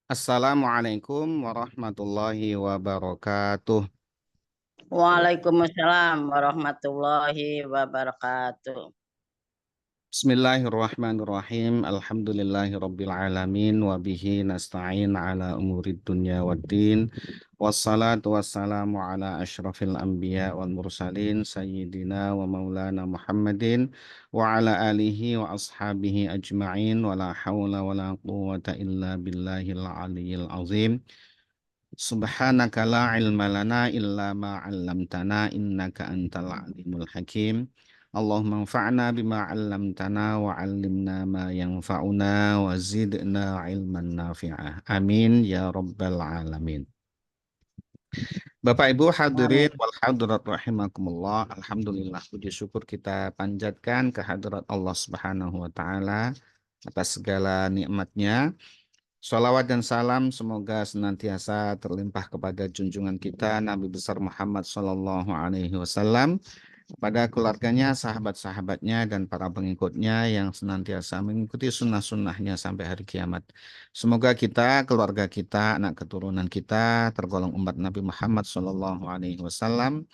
Assalamualaikum warahmatullahi wabarakatuh. Waalaikumsalam warahmatullahi wabarakatuh. Bismillahirrahmanirrahim. Alhamdulillahirabbil alamin wa bihi nasta'in ala umurid dunya waddin. Wassalatu wassalamu ala asyrafil anbiya wal mursalin sayyidina wa maulana Muhammadin wa ala alihi wa ashabihi ajma'in wa la hawla wa la quwwata illa billahil aliyyil azim. Subhanaka la ilma lana illa ma 'allamtana innaka antal alimul hakim. Allahumma anfa'na bima 'allamtana wa 'allimna ma yanfa'una wa zidna ilman nafi'ah. Amin ya rabbal alamin. Bapak Ibu hadirin Amin. wal hadirat rahimakumullah. Alhamdulillah puji syukur kita panjatkan kehadirat Allah Subhanahu wa taala atas segala nikmatnya. Sholawat dan salam semoga senantiasa terlimpah kepada junjungan kita Nabi besar Muhammad Sallallahu Alaihi Wasallam, kepada keluarganya, sahabat-sahabatnya, dan para pengikutnya yang senantiasa mengikuti sunnah-sunnahnya sampai hari kiamat. Semoga kita, keluarga kita, anak keturunan kita tergolong umat Nabi Muhammad Sallallahu Alaihi Wasallam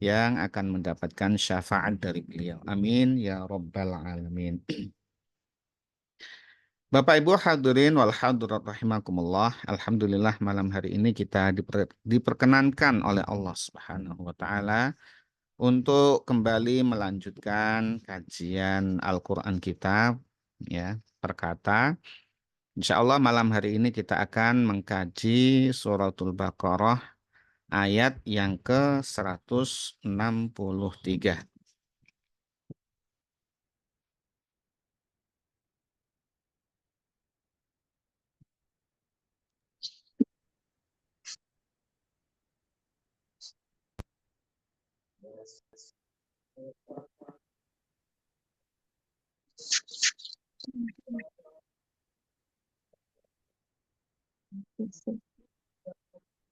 yang akan mendapatkan syafaat dari beliau. Amin ya Rabbal Alamin. Bapak Ibu hadirin wal hadirat rahimakumullah. Alhamdulillah malam hari ini kita diperkenankan oleh Allah Subhanahu wa taala untuk kembali melanjutkan kajian Al-Qur'an kita ya, perkata. Insya Allah malam hari ini kita akan mengkaji suratul Baqarah ayat yang ke-163.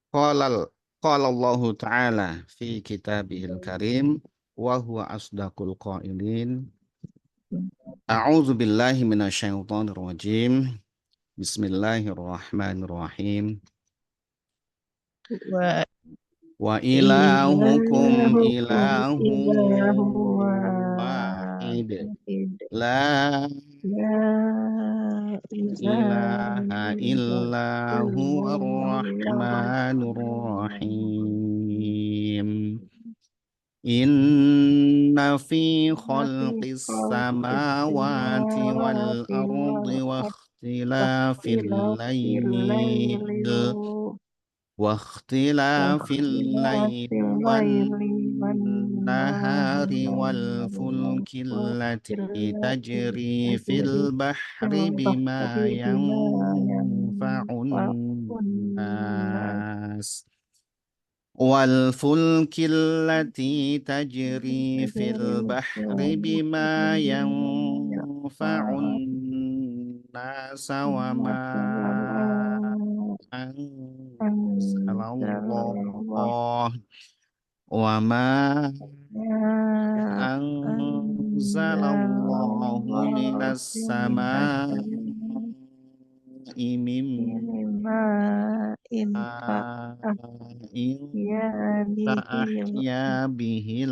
Qala Allah Ta'ala fi kitabihil karim wa huwa asdaqul qailin. A'udzu billahi minasyaitonir rajim. Bismillahirrahmanirrahim. Wa Wa ilahukum ilahukum ilahu ilahu wahid. wahid. La La ilaha ilaha illa huwar illallah. rahmanur rahim. Inna fi Nabi khalqis khalqis samawati wal samawati wal ardi wa ardi ikhtilafil واختلاف الليل lail واختلاف واختلاف الليل الليل والنهار والنهار والفلك والفلك التي التي تجري في تجري في البحر البحر بما بما ينفع ينفع الناس الناس والفلك التي تجري في تجري في البحر البحر بما بما ينفع ينفع الناس الناس وما أنزل أنزل الله الله وما ما أنزل أنزل الله من الله من السماء السماء من من ماء ماء فأحيا به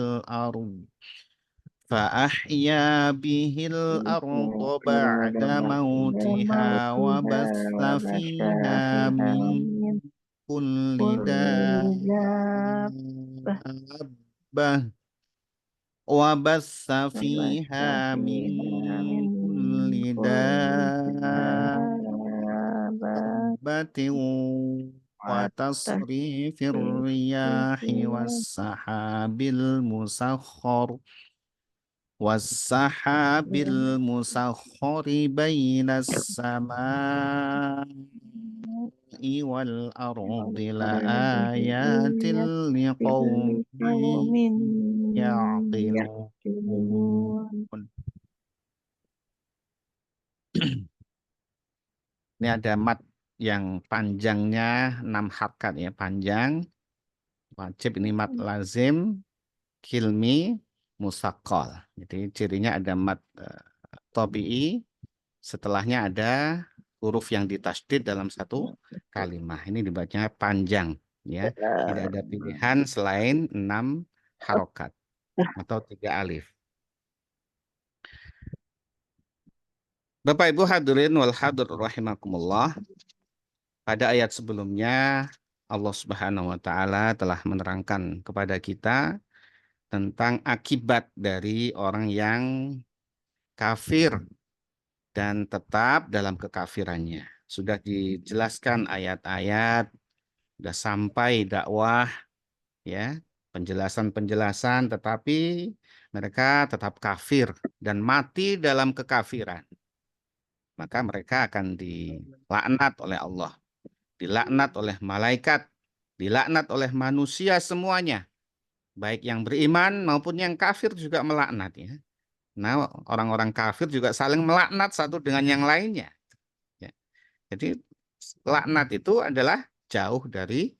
فأحيا به الأرض بعد بعد موتها موتها وبث وبث فيها فيها من من كل كل دابة دابة وبث وبث فيها من فيها من كل كل دابة دابة وتصريف وتصريف الرياح الرياح والسحاب المسخر بين السماء والأرض والأرض لآيات لآيات لقوم لقوم يعقلون. يعقلون. Ini ada mat yang panjangnya 6 harokat ya, panjang. Wajib ini mat lazim, kilmi, musaqqal. Jadi cirinya ada mat tabi'i, setelahnya ada huruf yang ditasydid dalam satu kalimat. Ini dibacanya panjang, ya. Tidak ada pilihan selain 6 harokat atau 3 alif. Bapak Ibu hadirin wal hadir rahimakumullah. Pada ayat sebelumnya Allah Subhanahu wa taala telah menerangkan kepada kita tentang akibat dari orang yang kafir dan tetap dalam kekafirannya. Sudah dijelaskan ayat-ayat, sudah sampai dakwah, ya, penjelasan-penjelasan, tetapi mereka tetap kafir dan mati dalam kekafiran. Maka mereka akan dilaknat oleh Allah, dilaknat oleh malaikat, dilaknat oleh manusia semuanya. Baik yang beriman maupun yang kafir juga melaknat, ya. Nah, orang-orang kafir juga saling melaknat satu dengan yang lainnya. Ya. Jadi laknat itu adalah jauh dari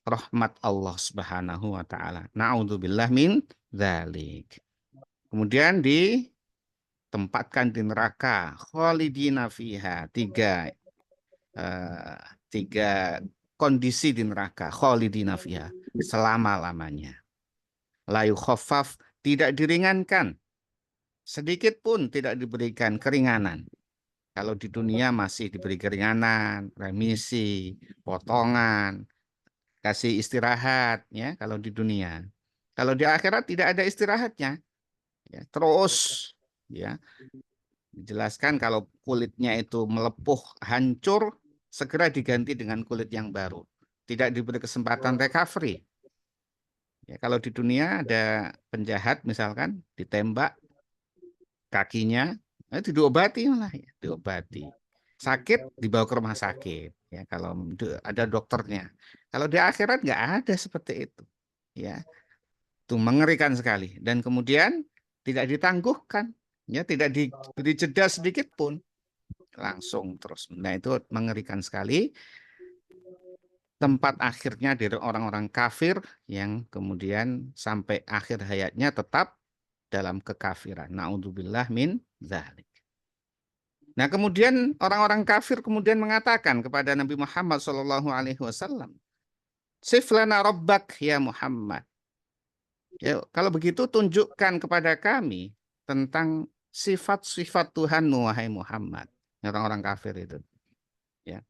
rahmat Allah Subhanahu wa taala. Na'udzubillah min dzalik. Kemudian ditempatkan di neraka, khalidina fiha, tiga kondisi di neraka, khalidina fiha, selama-lamanya. La yukhaffaf, tidak diringankan. Sedikit pun tidak diberikan keringanan. Kalau di dunia masih diberi keringanan, remisi, potongan, kasih istirahat, ya. Kalau di dunia, kalau di akhirat tidak ada istirahatnya, ya. Terus, ya, dijelaskan kalau kulitnya itu melepuh, hancur, segera diganti dengan kulit yang baru. Tidak diberi kesempatan recovery. Ya, kalau di dunia ada penjahat misalkan ditembak kakinya, diobati malah, ya, diobati. Sakit dibawa ke rumah sakit, ya, kalau ada dokternya. Kalau di akhirat nggak ada seperti itu, ya. Itu mengerikan sekali. Dan kemudian tidak ditangguhkan, ya, tidak diberi jeda sedikit pun, langsung terus. Nah, itu mengerikan sekali. Tempat akhirnya dari orang-orang kafir yang kemudian sampai akhir hayatnya tetap dalam kekafiran. Na'udzubillah min dzalik. Nah, kemudian orang-orang kafir kemudian mengatakan kepada Nabi Muhammad SAW, "Sif lana rabbak ya Muhammad." Ya, kalau begitu tunjukkan kepada kami tentang sifat-sifat Tuhanmu wahai Muhammad. Orang-orang kafir itu. Ya.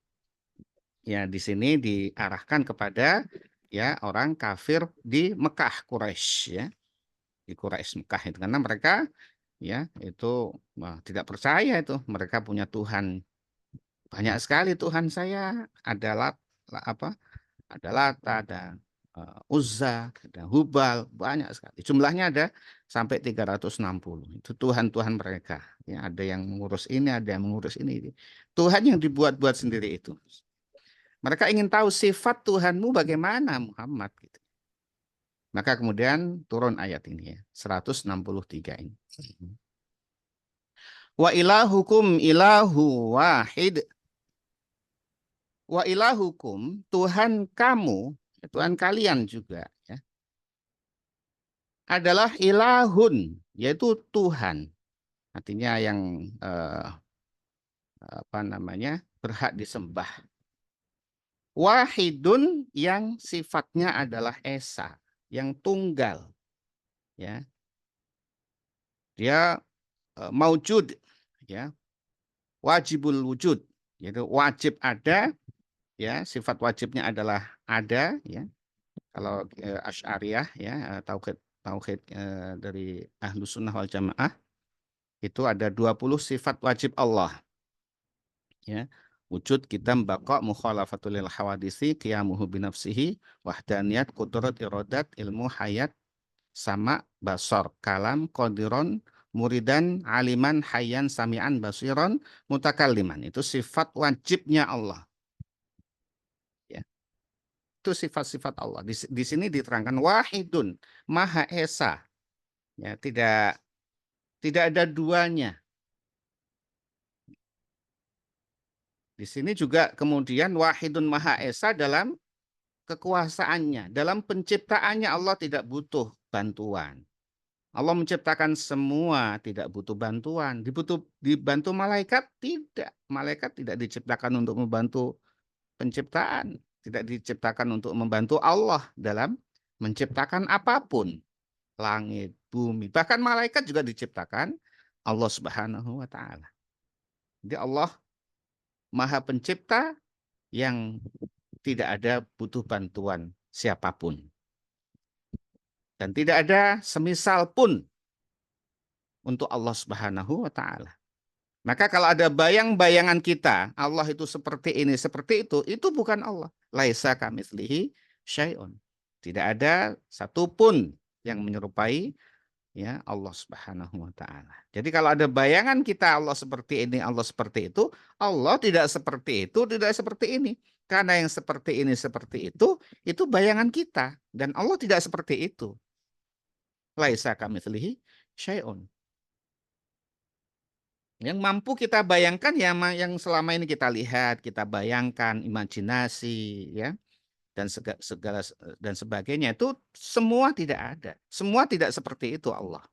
Ya, di sini diarahkan kepada, ya, orang kafir di Mekah Quraisy, ya. Di Quraisy Mekah itu karena mereka, ya, itu tidak percaya itu mereka punya Tuhan. Banyak sekali Tuhan saya, ada apa? Ada Lata, ada Uzza, ada Hubal, banyak sekali. Jumlahnya ada sampai 360. Itu Tuhan-Tuhan mereka. Ya, ada yang mengurus ini, ada yang mengurus ini. Tuhan yang dibuat-buat sendiri itu. Mereka ingin tahu sifat Tuhanmu bagaimana Muhammad, gitu. Maka kemudian turun ayat ini, ya, 163 ini. Wa ilahukum ilahu wahid. Wa ilahukum, Tuhan kamu, Tuhan kalian juga, ya, adalah ilahun, yaitu Tuhan. Artinya yang apa namanya, berhak disembah. Wahidun, yang sifatnya adalah esa, yang tunggal, ya. Dia maujud, ya, wajibul wujud, yaitu wajib ada, ya, sifat wajibnya adalah ada, ya. Kalau Asy'ariyah, ya, tauhid dari Ahlus Sunnah wal Jamaah itu ada 20 sifat wajib Allah, ya. Wujud, qidam, baqa, mukhalafatul lil hawadisi, qiyamuhu binafsihi, wahdaniyat, qudrat, iradat, ilmu, hayat, sama, basar, kalam, qadiron, muridan, aliman, hayyan, sami'an, basiron, mutakalliman. Itu sifat wajibnya Allah. Ya. Itu sifat-sifat Allah. Di sini diterangkan wahidun, maha esa. Ya, tidak ada duanya. Di sini juga kemudian wahidun maha esa dalam kekuasaannya, dalam penciptaannya Allah tidak butuh bantuan. Allah menciptakan semua, tidak butuh bantuan. Dibantu malaikat? Tidak. Malaikat tidak diciptakan untuk membantu penciptaan. Tidak diciptakan untuk membantu Allah dalam menciptakan apapun. Langit, bumi. Bahkan malaikat juga diciptakan Allah Subhanahu wa Ta'ala. Jadi Allah Maha Pencipta yang tidak ada butuh bantuan siapapun. Dan tidak ada semisal pun untuk Allah Subhanahu wa Ta'ala. Maka kalau ada bayang-bayangan kita, Allah itu seperti ini, seperti itu bukan Allah. Laisa kamitslihi syai'un. Tidak ada satupun yang menyerupai ya Allah Subhanahu wa Ta'ala. Jadi kalau ada bayangan kita Allah seperti ini, Allah seperti itu, Allah tidak seperti itu, tidak seperti ini. Karena yang seperti ini, seperti itu bayangan kita. Dan Allah tidak seperti itu. Laisa kamitslihi syai'un. Yang mampu kita bayangkan ya yang selama ini kita lihat, kita bayangkan, imajinasi, ya, dan segala dan sebagainya itu semua tidak ada. Semua tidak seperti itu Allah.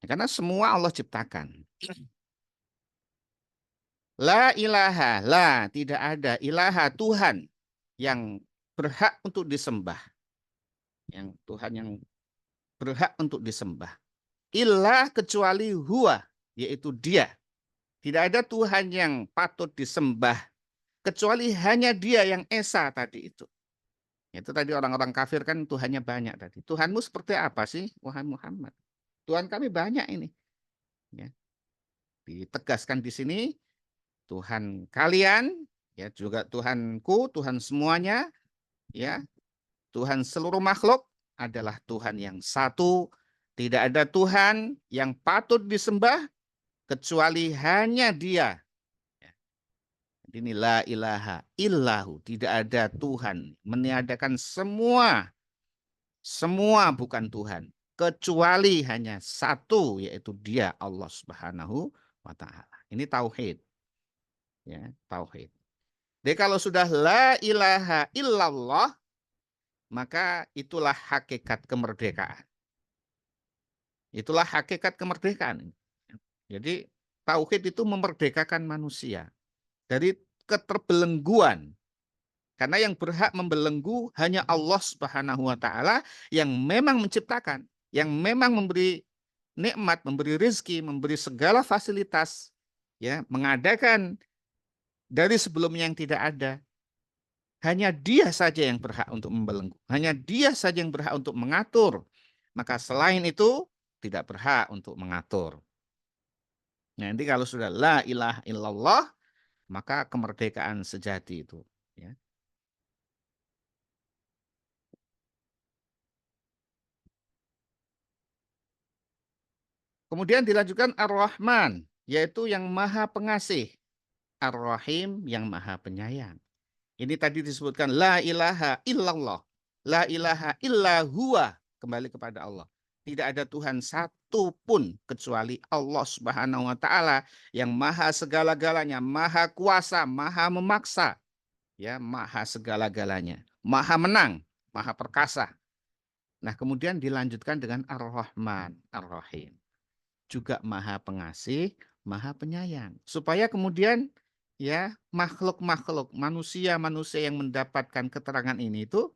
Karena semua Allah ciptakan. La ilaha, la tidak ada ilaha Tuhan yang berhak untuk disembah. Yang Tuhan yang berhak untuk disembah. Illa kecuali huwa, yaitu dia. Tidak ada Tuhan yang patut disembah kecuali hanya dia yang esa tadi itu. Itu tadi orang-orang kafir kan Tuhannya banyak tadi. Tuhanmu seperti apa sih, wahai Muhammad? Tuhan kami banyak ini. Ya. Ditegaskan di sini Tuhan kalian, ya juga Tuhanku, Tuhan semuanya, ya Tuhan seluruh makhluk adalah Tuhan yang satu. Tidak ada Tuhan yang patut disembah kecuali hanya Dia. Ini la ilaha illahu, tidak ada Tuhan, meniadakan semua bukan Tuhan, kecuali hanya satu, yaitu Dia Allah Subhanahu wa Ta'ala. Ini tauhid, ya tauhid. Jadi kalau sudah la ilaha illallah, maka itulah hakikat kemerdekaan. Itulah hakikat kemerdekaan. Jadi tauhid itu memerdekakan manusia dari keterbelengguan. Karena yang berhak membelenggu hanya Allah Subhanahu wa Ta'ala yang memang menciptakan, yang memang memberi nikmat, memberi rezeki, memberi segala fasilitas, ya, mengadakan dari sebelumnya yang tidak ada. Hanya Dia saja yang berhak untuk membelenggu. Hanya Dia saja yang berhak untuk mengatur. Maka selain itu tidak berhak untuk mengatur. Nah, nanti kalau sudah la ilaha illallah, maka kemerdekaan sejati itu, ya. Kemudian dilanjutkan Ar-Rahman, yaitu yang Maha Pengasih. Ar-Rahim, yang Maha Penyayang. Ini tadi disebutkan la ilaha illallah. La ilaha illa huwa. Kembali kepada Allah. Tidak ada Tuhan satu pun kecuali Allah Subhanahu wa Ta'ala yang maha segala-galanya, maha kuasa, maha memaksa, ya, maha segala-galanya, maha menang, maha perkasa. Nah, kemudian dilanjutkan dengan Ar-Rahman, Ar-Rahim. Juga maha pengasih, maha penyayang. Supaya kemudian ya makhluk-makhluk, manusia-manusia yang mendapatkan keterangan ini itu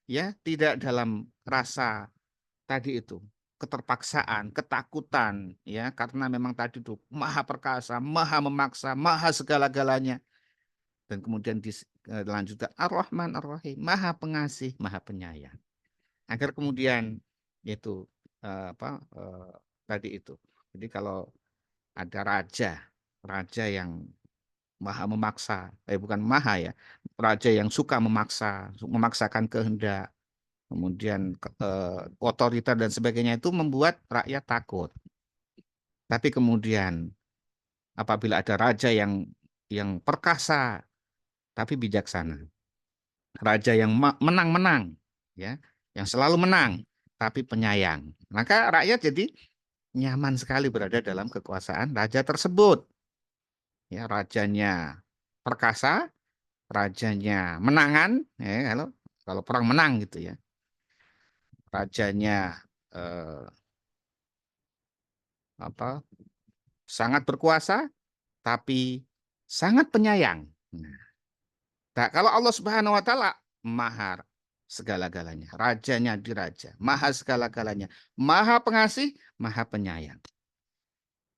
ya tidak dalam rasa tadi itu keterpaksaan, ketakutan, ya karena memang tadi itu maha perkasa, maha memaksa, maha segala-galanya. Dan kemudian dilanjutkan Ar-Rahman Ar-Rahim, maha pengasih, maha penyayang. Agar kemudian itu tadi itu. Jadi kalau ada raja yang maha memaksa, bukan maha ya, raja yang suka memaksakan kehendak, kemudian otoriter dan sebagainya itu membuat rakyat takut. Tapi kemudian apabila ada raja yang perkasa tapi bijaksana, raja yang menang-menang, ya, yang selalu menang tapi penyayang, maka rakyat jadi nyaman sekali berada dalam kekuasaan raja tersebut. Ya, rajanya perkasa, rajanya menangan, ya, kalau perang menang gitu ya. rajanya sangat berkuasa, tapi sangat penyayang. Nah, kalau Allah Subhanahu wa taala maha segala-galanya, rajanya di raja, maha segala-galanya, maha pengasih, maha penyayang.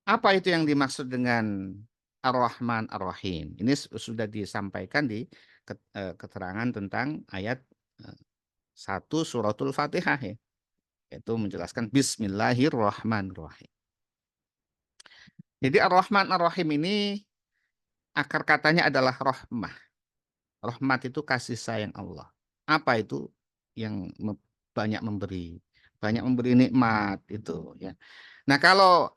Apa itu yang dimaksud dengan Ar-Rahman Ar-Rahim? Ini sudah disampaikan di keterangan tentang ayat 1 suratul Fatihah, ya. Yaitu menjelaskan Bismillahirrahmanirrahim. Jadi Ar-Rahman Ar-Rahim ini akar katanya adalah rahmah. Rahmat itu kasih sayang Allah. Apa itu? Yang banyak memberi nikmat itu, ya. Nah, kalau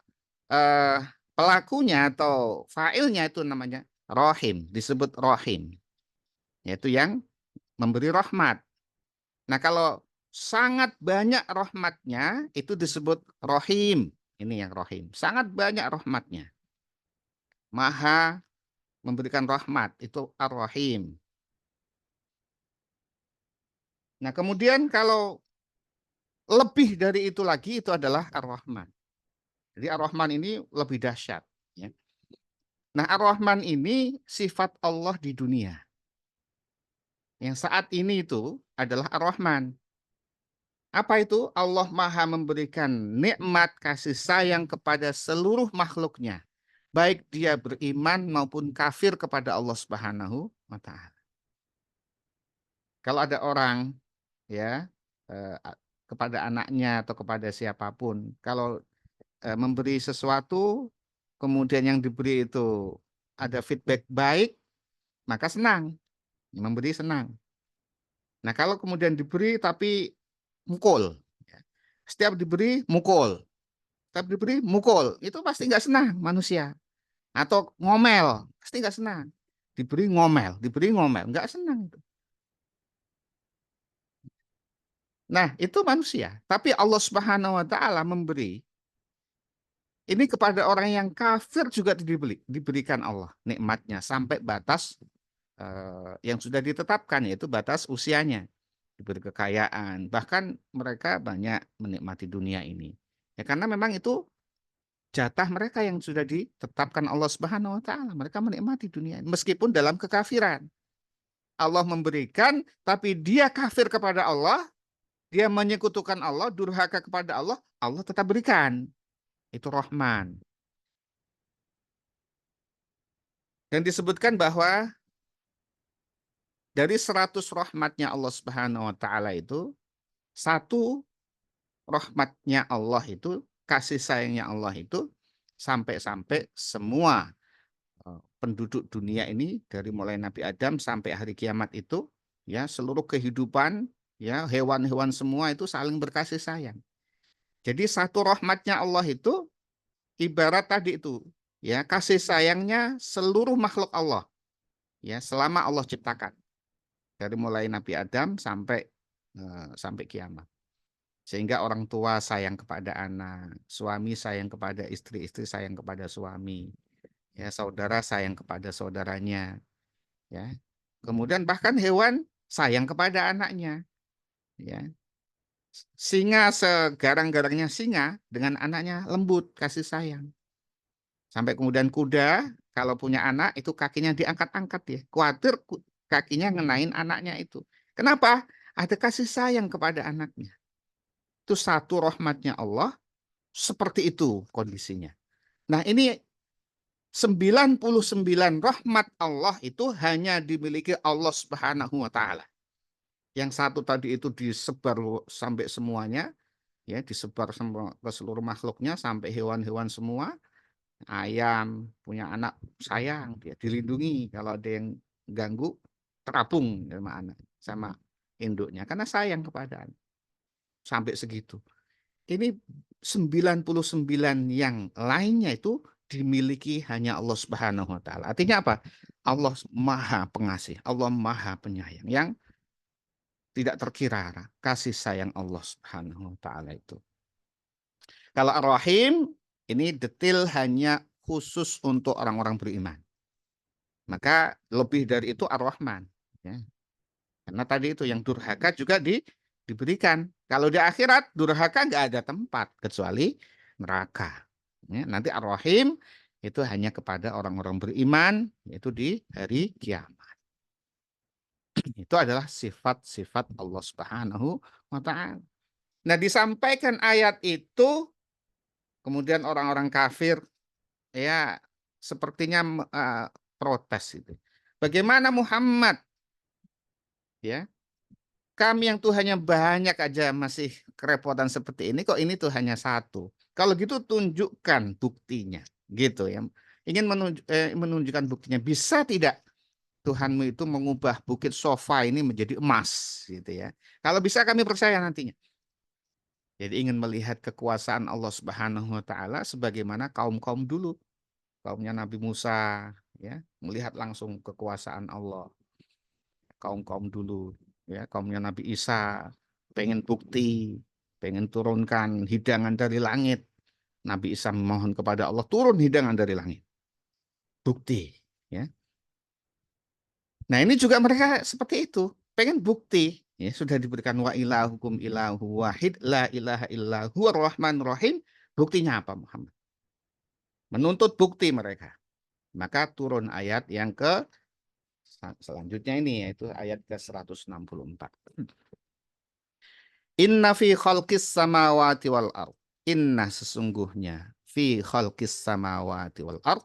pelakunya atau fa'ilnya itu namanya Rahim, disebut Rahim, yaitu yang memberi rahmat. Nah, kalau sangat banyak rahmatnya itu disebut Rahim. Ini yang Rahim, sangat banyak rahmatnya. Maha memberikan rahmat, itu Ar-Rahim. Nah, kemudian kalau lebih dari itu lagi, itu adalah Ar-Rahman. Jadi Ar-Rahman ini lebih dahsyat, ya. Nah, Ar-Rahman ini sifat Allah di dunia. Yang saat ini itu adalah Ar-Rahman. Apa itu? Allah maha memberikan nikmat kasih sayang kepada seluruh makhluknya. Baik dia beriman maupun kafir kepada Allah Subhanahu wa ta'ala. Kalau ada orang, ya, kepada anaknya atau kepada siapapun, kalau memberi sesuatu, kemudian yang diberi itu ada feedback baik, maka senang, memberi senang. Nah, kalau kemudian diberi tapi mukul, setiap diberi mukul, setiap diberi mukul, itu pasti nggak senang manusia. Atau ngomel, pasti nggak senang. Diberi ngomel, nggak senang itu. Nah, itu manusia. Tapi Allah Subhanahu wa ta'ala memberi ini kepada orang yang kafir juga diberikan Allah nikmatnya sampai batas yang sudah ditetapkan, yaitu batas usianya, diberi kekayaan, bahkan mereka banyak menikmati dunia ini. Ya, karena memang itu jatah mereka yang sudah ditetapkan Allah Subhanahu wa ta'ala. Mereka menikmati dunia ini meskipun dalam kekafiran. Allah memberikan, tapi dia kafir kepada Allah, dia menyekutukan Allah, durhaka kepada Allah, Allah tetap berikan. Itu Rahman. Dan disebutkan bahwa dari 100 rahmatnya Allah Subhanahu wa ta'ala itu, satu rahmatnya Allah itu, kasih sayangnya Allah itu, sampai-sampai semua penduduk dunia ini, dari mulai Nabi Adam sampai hari kiamat itu, ya, seluruh kehidupan, ya, hewan-hewan semua itu saling berkasih sayang. Jadi satu rahmatnya Allah itu ibarat tadi itu, ya, kasih sayangnya seluruh makhluk Allah, ya, selama Allah ciptakan, dari mulai Nabi Adam sampai kiamat. Sehingga orang tua sayang kepada anak, suami sayang kepada istri, istri sayang kepada suami, ya, saudara sayang kepada saudaranya, ya. Kemudian bahkan hewan sayang kepada anaknya, ya. Singa segarang-garangnya singa dengan anaknya lembut kasih sayang. Sampai kemudian kuda kalau punya anak itu kakinya diangkat-angkat, ya. Khawatir kakinya ngenain anaknya itu. Kenapa? Ada kasih sayang kepada anaknya. Itu satu rahmatnya Allah, seperti itu kondisinya. Nah, ini 99 rahmat Allah itu hanya dimiliki Allah Subhanahu wa ta'ala. Yang satu tadi itu disebar sampai semuanya, ya, disebar ke seluruh makhluknya, sampai hewan-hewan semua. Ayam punya anak sayang, dia dilindungi, kalau ada yang ganggu terapung sama anak, sama induknya, karena sayang kepada anak. Sampai segitu. Ini 99 yang lainnya itu dimiliki hanya Allah Subhanahu wa ta'ala. Artinya apa? Allah maha pengasih, Allah maha penyayang, yang tidak terkira kasih sayang Allah Subhanahu wa ta'ala itu. Kalau Ar-Rahim ini detail hanya khusus untuk orang-orang beriman. Maka lebih dari itu Ar-Rahman, ya. Karena tadi itu yang durhaka juga diberikan. Kalau di akhirat durhaka nggak ada tempat kecuali neraka. Ya, nanti Ar-Rahim itu hanya kepada orang-orang beriman, yaitu di hari kiamat. Itu adalah sifat-sifat Allah Subhanahu wa Ta'ala. Nah, disampaikan ayat itu, kemudian orang-orang kafir ya sepertinya protes itu. Bagaimana Muhammad, ya, kami yang Tuhannya banyak aja masih kerepotan seperti ini, kok ini Tuhannya satu. Kalau gitu tunjukkan buktinya, gitu ya. Ingin menunjukkan buktinya. Bisa tidak Tuhanmu itu mengubah bukit sofa ini menjadi emas, gitu ya. Kalau bisa kami percaya nantinya. Jadi ingin melihat kekuasaan Allah Subhanahu wa Ta'ala sebagaimana kaum-kaum dulu, kaumnya Nabi Musa, ya, melihat langsung kekuasaan Allah. Kaum-kaum dulu, ya, kaumnya Nabi Isa pengen bukti, pengen turunkan hidangan dari langit. Nabi Isa memohon kepada Allah turun hidangan dari langit. Bukti, ya. Nah, ini juga mereka seperti itu, pengen bukti. Ya, sudah diberikan wa ilahukum ilahu wahid la ilaha illa huwa rahmanur rahim. Buktinya apa Muhammad? Menuntut bukti mereka. Maka turun ayat yang ke selanjutnya ini, yaitu ayat ke-164. Inna fi khalqis samawati wal ard. Inna sesungguhnya fi khalqis samawati wal ard,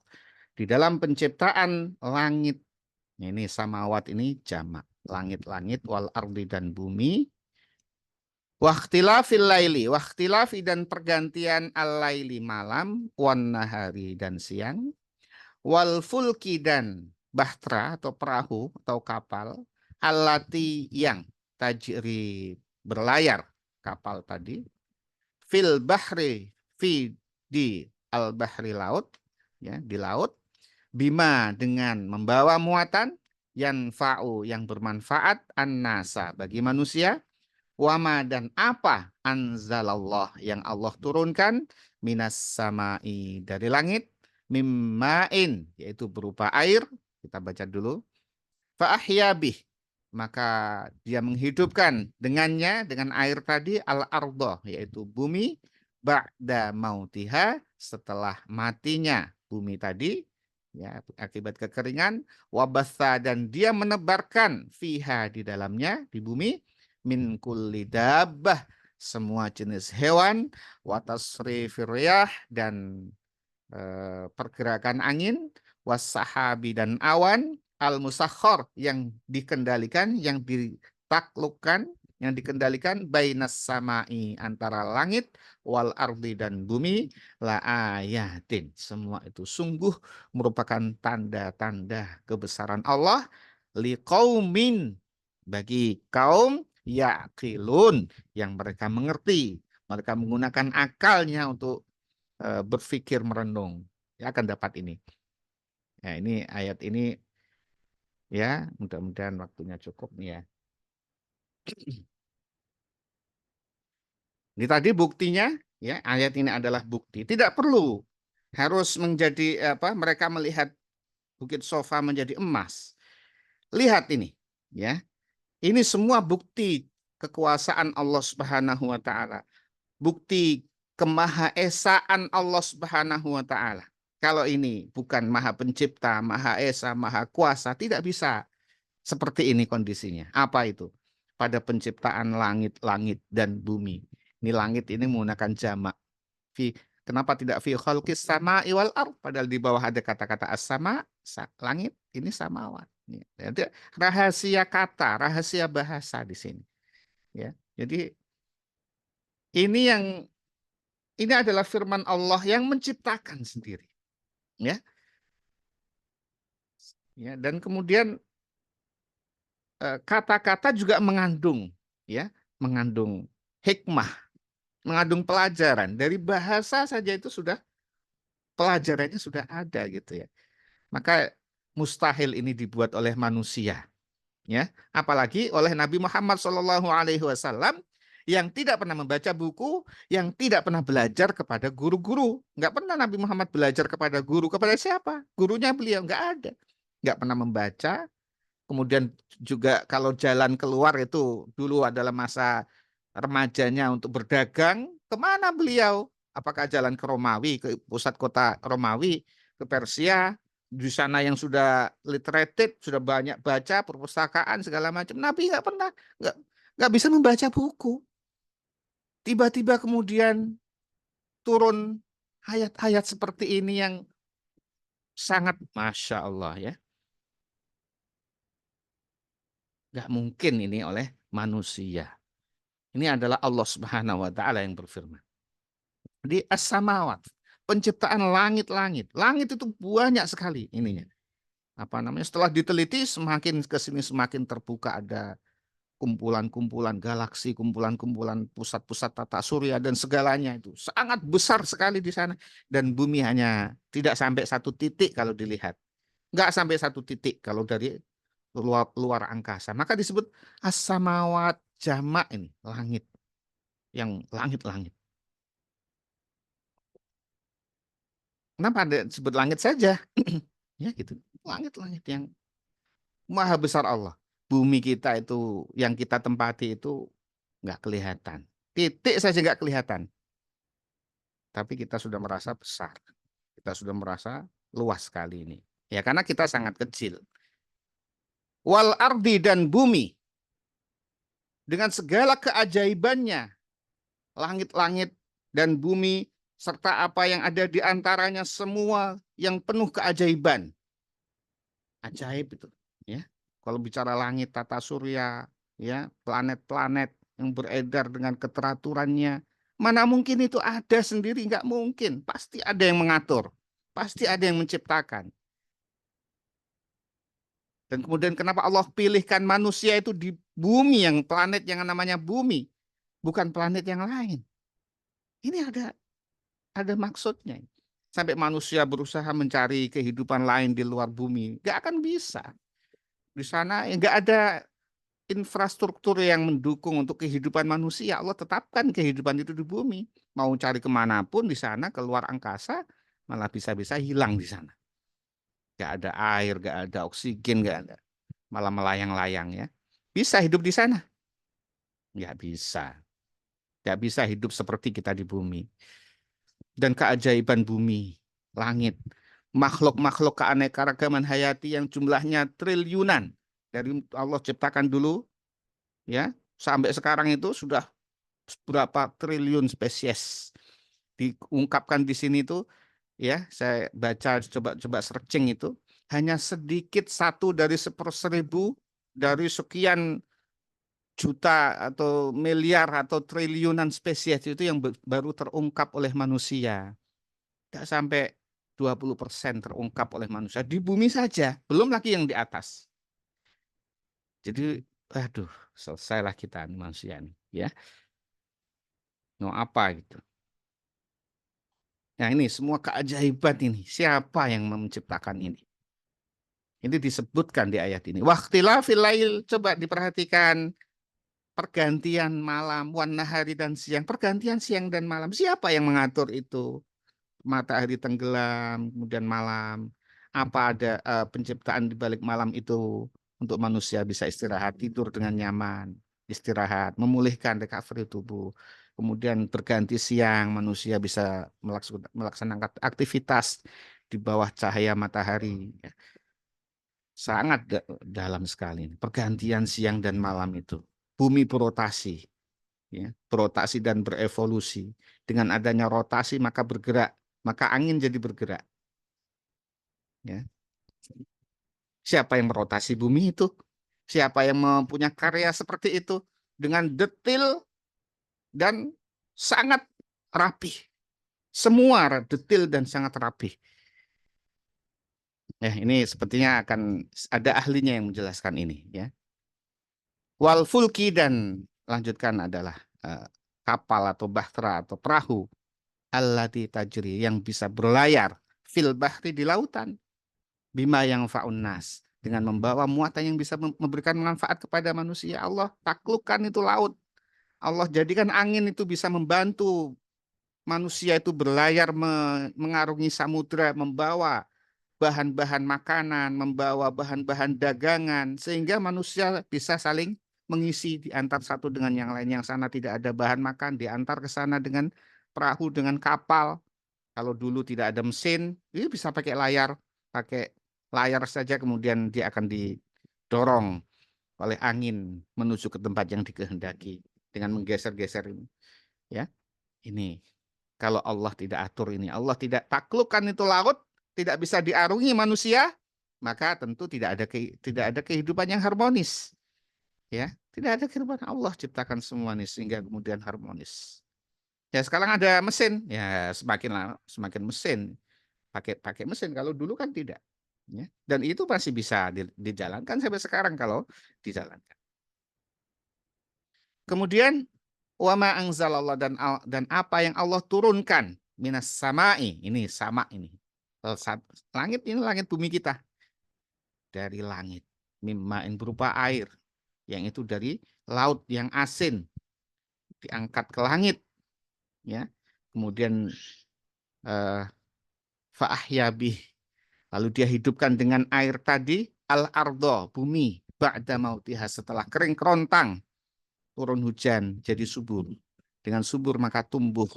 di dalam penciptaan langit. Ini samawat ini jamak, langit-langit, wal ardi dan bumi. Wakhtilafil laili, wakhtilafi dan pergantian al-laili malam, wan nahari dan siang, wal fulki dan bahtera atau perahu atau kapal, allati yang tajri berlayar, kapal tadi, fil bahri fi di al bahri laut, ya, di laut, bima dengan membawa muatan, yanfa'u yang bermanfaat, annasa bagi manusia, wama dan apa, anzalallah yang Allah turunkan, minas samai dari langit, mimmain yaitu berupa air. Kita baca dulu. Fa'ahyabih, maka dia menghidupkan dengannya, dengan air tadi, al-ardoh yaitu bumi, ba'da mautiha setelah matinya bumi tadi, ya, akibat kekeringan, wabatha dan dia menebarkan fiha di dalamnya, di bumi, min kulli dabbah semua jenis hewan, watasrifir riyah dan pergerakan angin, wasahabi dan awan, al-musakhor yang dikendalikan, yang ditaklukkan, yang dikendalikan, bainas samai antara langit, wal ardi dan bumi, la ayatin. Semua itu sungguh merupakan tanda-tanda kebesaran Allah, liqaumin bagi kaum yaqilun yang mereka mengerti, mereka menggunakan akalnya untuk berpikir merenung, ya akan dapat ini. Ya, ini ayat ini ya, mudah-mudahan waktunya cukup nih ya. Ini tadi buktinya, ya, ayat ini adalah bukti. Tidak perlu harus menjadi apa, mereka melihat bukit sofa menjadi emas. Lihat ini, ya. Ini semua bukti kekuasaan Allah Subhanahu wa Ta'ala. Bukti kemahaesaan Allah Subhanahu wa Ta'ala. Kalau ini bukan Maha Pencipta, Maha Esa, Maha Kuasa, tidak bisa seperti ini kondisinya. Apa itu? Pada penciptaan langit-langit dan bumi. Ini langit ini menggunakan jamak. Kenapa tidak fi khalqis sama'i wal ard? Padahal di bawah ada kata-kata as-sama, langit, ini samawat. Jadi rahasia kata, rahasia bahasa di sini. Ya, jadi ini adalah firman Allah yang menciptakan sendiri. Ya. Ya, dan kemudian kata-kata juga mengandung, ya, mengandung hikmah, mengandung pelajaran. Dari bahasa saja itu sudah pelajarannya sudah ada gitu ya. Maka mustahil ini dibuat oleh manusia, ya, apalagi oleh Nabi Muhammad SAW yang tidak pernah membaca buku, yang tidak pernah belajar kepada guru-guru. Nggak pernah Nabi Muhammad belajar kepada guru. Kepada siapa? Gurunya beliau nggak ada. Nggak pernah membaca. Kemudian juga kalau jalan keluar itu dulu adalah masa remajanya untuk berdagang, kemana beliau? Apakah jalan ke Romawi, ke pusat kota Romawi, ke Persia, di sana yang sudah literated, sudah banyak baca, perpustakaan segala macam. Nabi nggak pernah, nggak nggak bisa membaca buku. Tiba-tiba kemudian turun ayat-ayat seperti ini yang sangat Masya Allah ya. Nggak mungkin ini oleh manusia. Ini adalah Allah Subhanahu wa Ta'ala yang berfirman. Di as-samawat, penciptaan langit-langit. Langit itu banyak sekali ininya. Apa namanya? Setelah diteliti semakin ke sini semakin terbuka, ada kumpulan-kumpulan galaksi, kumpulan-kumpulan pusat-pusat tata surya dan segalanya itu sangat besar sekali di sana, dan bumi hanya tidak sampai satu titik kalau dilihat. Nggak sampai satu titik kalau dari luar angkasa. Maka disebut as-samawat, jamak ini, langit. Yang langit-langit. Kenapa ada disebut langit saja? Ya gitu. Langit-langit yang maha besar Allah. Bumi kita itu, yang kita tempati itu nggak kelihatan. Titik saja nggak kelihatan. Tapi kita sudah merasa besar. Kita sudah merasa luas sekali ini. Ya karena kita sangat kecil. Wal ardi, dan bumi. Dengan segala keajaibannya. Langit-langit dan bumi, serta apa yang ada di antaranya, semua yang penuh keajaiban. Ajaib itu. Ya. Kalau bicara langit, tata surya, ya, planet-planet yang beredar dengan keteraturannya, mana mungkin itu ada sendiri? Nggak mungkin. Pasti ada yang mengatur. Pasti ada yang menciptakan. Dan kemudian kenapa Allah pilihkan manusia itu di bumi, yang planet yang namanya bumi, bukan planet yang lain? Ini ada maksudnya. Sampai manusia berusaha mencari kehidupan lain di luar bumi, nggak akan bisa. Di sana nggak ada infrastruktur yang mendukung untuk kehidupan manusia. Allah tetapkan kehidupan itu di bumi. Mau cari kemanapun di sana, keluar angkasa, malah bisa-bisa hilang di sana. Nggak ada air, nggak ada oksigen, nggak ada. Malah melayang-layang ya. Bisa hidup di sana? Nggak bisa. Nggak bisa hidup seperti kita di bumi. Dan keajaiban bumi, langit, makhluk-makhluk keanekaragaman hayati yang jumlahnya triliunan. Dari Allah ciptakan dulu, ya, sampai sekarang itu sudah berapa triliun spesies. Diungkapkan di sini itu, ya, saya baca coba searching itu, hanya sedikit satu dari 1/1000 dari sekian juta atau miliar atau triliunan spesies itu yang baru terungkap oleh manusia. Tidak sampai 20% terungkap oleh manusia di bumi saja, belum lagi yang di atas. Jadi, aduh, selesailah kita manusia ini, ya. Mau apa gitu. Nah ini semua keajaiban ini, siapa yang menciptakan ini? Ini disebutkan di ayat ini. Waqtilafil lail, coba diperhatikan pergantian malam, wan nahari dan siang, pergantian siang dan malam. Siapa yang mengatur itu? Matahari tenggelam, kemudian malam. Apa ada penciptaan di balik malam itu untuk manusia bisa istirahat, tidur dengan nyaman, istirahat, memulihkan recovery tubuh. Kemudian berganti siang, manusia bisa melaksanakan aktivitas di bawah cahaya matahari. Sangat dalam sekali. Pergantian siang dan malam itu. Bumi berotasi. Ya, berotasi dan berevolusi. Dengan adanya rotasi maka bergerak. Maka angin jadi bergerak. Ya. Siapa yang merotasi bumi itu? Siapa yang mempunyai karya seperti itu? Dengan detail dan sangat rapih. Semua detail dan sangat rapih. Ini sepertinya akan ada ahlinya yang menjelaskan ini. Ya. Wal fulki, dan lanjutkan adalah kapal atau bahtera atau perahu. Allati tajri, yang bisa berlayar fil bahri, di lautan. Bima yang fa'unnas, dengan membawa muatan yang bisa memberikan manfaat kepada manusia. Allah taklukkan itu laut. Allah jadikan angin itu bisa membantu manusia itu berlayar mengarungi samudra, membawa bahan-bahan makanan, membawa bahan-bahan dagangan, sehingga manusia bisa saling mengisi diantar satu dengan yang lain, yang sana tidak ada bahan makan, diantar ke sana dengan perahu, dengan kapal. Kalau dulu tidak ada mesin, ini bisa pakai layar saja, kemudian dia akan didorong oleh angin menuju ke tempat yang dikehendaki dengan menggeser-geser ini. Ya, ini kalau Allah tidak atur ini, Allah tidak taklukkan itu laut, tidak bisa diarungi manusia, maka tentu tidak ada kehidupan yang harmonis. Ya, tidak ada kehidupan. Allah ciptakan semua ini sehingga kemudian harmonis. Ya sekarang ada mesin, ya semakin mesin, pakai mesin. Kalau dulu kan tidak. Ya. Dan itu masih bisa dijalankan sampai sekarang kalau dijalankan. Kemudian wama anzalallah, dan apa yang Allah turunkan minas samai, ini sama ini. Langit ini langit bumi kita. Dari langit, mimmain berupa air, yang itu dari laut yang asin diangkat ke langit, ya. Kemudian fa'ahyabih, lalu dia hidupkan dengan air tadi al-ardo, bumi, ba'da mautiha, setelah kering kerontang, turun hujan jadi subur. Dengan subur maka tumbuh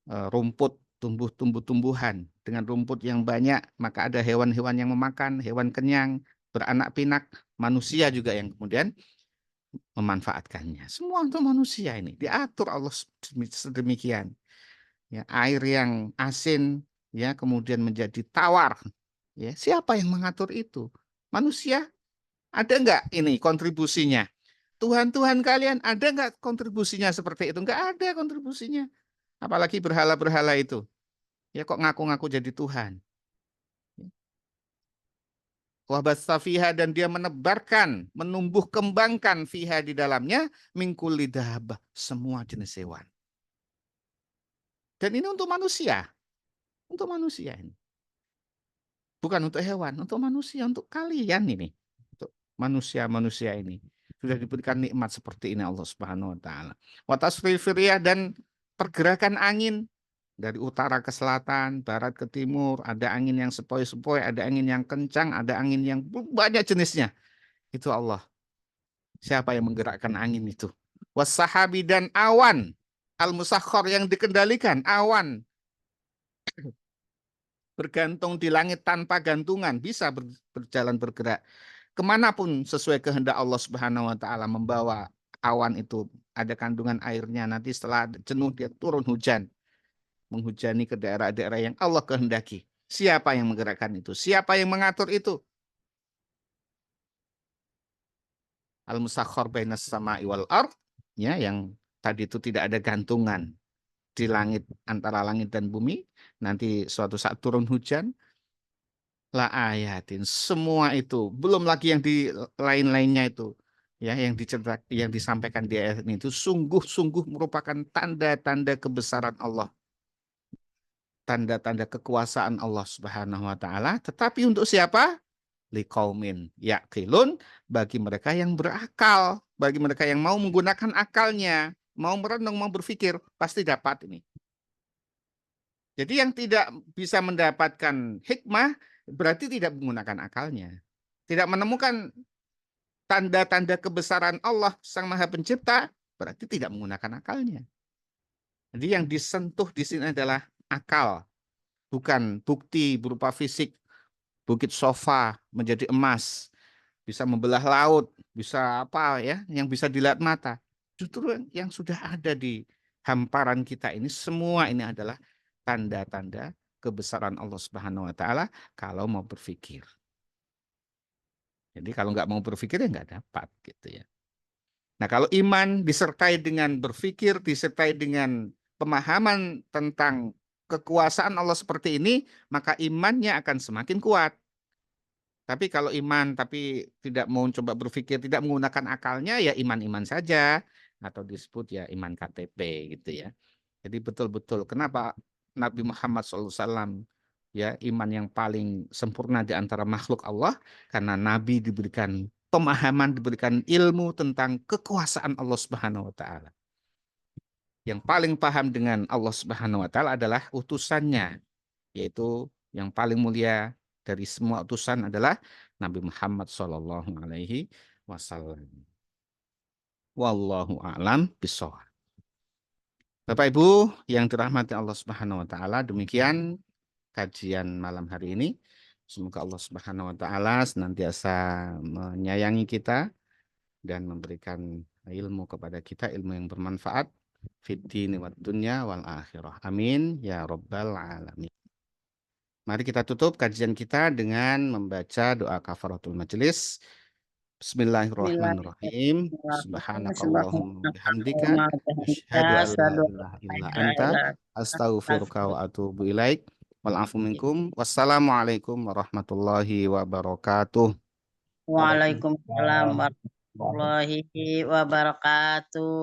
rumput, tumbuh tumbuhan. Dengan rumput yang banyak maka ada hewan-hewan yang memakan, hewan kenyang, beranak pinak, manusia juga yang kemudian memanfaatkannya. Semua untuk manusia ini diatur Allah sedemikian. Ya, air yang asin ya kemudian menjadi tawar. Ya, siapa yang mengatur itu? Manusia? Ada enggak ini kontribusinya? Tuhan-Tuhan kalian ada enggak kontribusinya seperti itu? Enggak ada kontribusinya. Apalagi berhala-berhala itu. Ya kok ngaku-ngaku jadi Tuhan. Wabasta fiha, dan dia menebarkan, menumbuh kembangkan fiha di dalamnya mingkul lidahbah, semua jenis hewan. Dan ini untuk manusia. Untuk manusia ini. Bukan untuk hewan, untuk manusia, untuk kalian ini. Untuk manusia-manusia ini. Sudah diberikan nikmat seperti ini Allah Subhanahu wa taala. Wa tasrifir riyah, dan pergerakan angin dari utara ke selatan, barat ke timur, ada angin yang sepoi-sepoi, ada angin yang kencang, ada angin yang banyak jenisnya. Itu Allah. Siapa yang menggerakkan angin itu? Wassahabi, dan awan al-musakhkhar, yang dikendalikan, awan bergantung di langit tanpa gantungan, bisa berjalan bergerak kemanapun sesuai kehendak Allah Subhanahu wa taala, membawa awan itu, ada kandungan airnya, nanti setelah jenuh dia turun hujan, menghujani ke daerah-daerah yang Allah kehendaki. Siapa yang menggerakkan itu? Siapa yang mengatur itu? Al-musakhkhar bainas sama'i wal ard, ya, yang tadi itu tidak ada gantungan di langit, antara langit dan bumi, nanti suatu saat turun hujan. La ayatin, semua itu, belum lagi yang di lain-lainnya itu, ya, yang disampaikan di ayat ini itu sungguh-sungguh merupakan tanda-tanda kebesaran Allah, tanda-tanda kekuasaan Allah Subhanahu wa taala. Tetapi untuk siapa? Liqaumin yaqilun, bagi mereka yang berakal, bagi mereka yang mau menggunakan akalnya, mau merenung, mau berpikir, pasti dapat ini. Jadi yang tidak bisa mendapatkan hikmah berarti tidak menggunakan akalnya. Tidak menemukan tanda-tanda kebesaran Allah Sang Maha Pencipta berarti tidak menggunakan akalnya. Jadi yang disentuh di sini adalah akal, bukan bukti berupa fisik. Bukit Sofa menjadi emas, bisa membelah laut, bisa apa ya, yang bisa dilihat mata. Justru yang sudah ada di hamparan kita ini, semua ini adalah tanda-tanda kebesaran Allah Subhanahu wa taala kalau mau berpikir. Jadi kalau nggak mau berpikir ya nggak dapat gitu ya. Nah, kalau iman disertai dengan berpikir, disertai dengan pemahaman tentang kekuasaan Allah seperti ini, maka imannya akan semakin kuat. Tapi kalau iman tapi tidak mau coba berpikir, tidak menggunakan akalnya, ya iman-iman saja, atau disebut ya iman KTP gitu ya. Jadi betul-betul kenapa Nabi Muhammad SAW ya iman yang paling sempurna di antara makhluk Allah, karena Nabi diberikan pemahaman, diberikan ilmu tentang kekuasaan Allah Subhanahu wa taala. Yang paling paham dengan Allah Subhanahu wa taala adalah utusannya, yaitu yang paling mulia dari semua utusan adalah Nabi Muhammad SAW. Wallahu a'lam bishawab. Bapak Ibu yang dirahmati Allah Subhanahu wa taala, demikian kajian malam hari ini. Semoga Allah Subhanahu wa taala senantiasa menyayangi kita dan memberikan ilmu kepada kita, ilmu yang bermanfaat fid dini wad dunya wal akhirah. Amin ya rabbal alamin. Mari kita tutup kajian kita dengan membaca doa kafaratul majelis. Bismillahirrahmanirrahim. Subhanakallahumma bihamdika asyhadu an la ilaha illa anta astaghfiruka wa atubu ilaik. Wal afu minkum. Wassalamualaikum warahmatullahi wabarakatuh. Waalaikumsalam warahmatullahi wabarakatuh.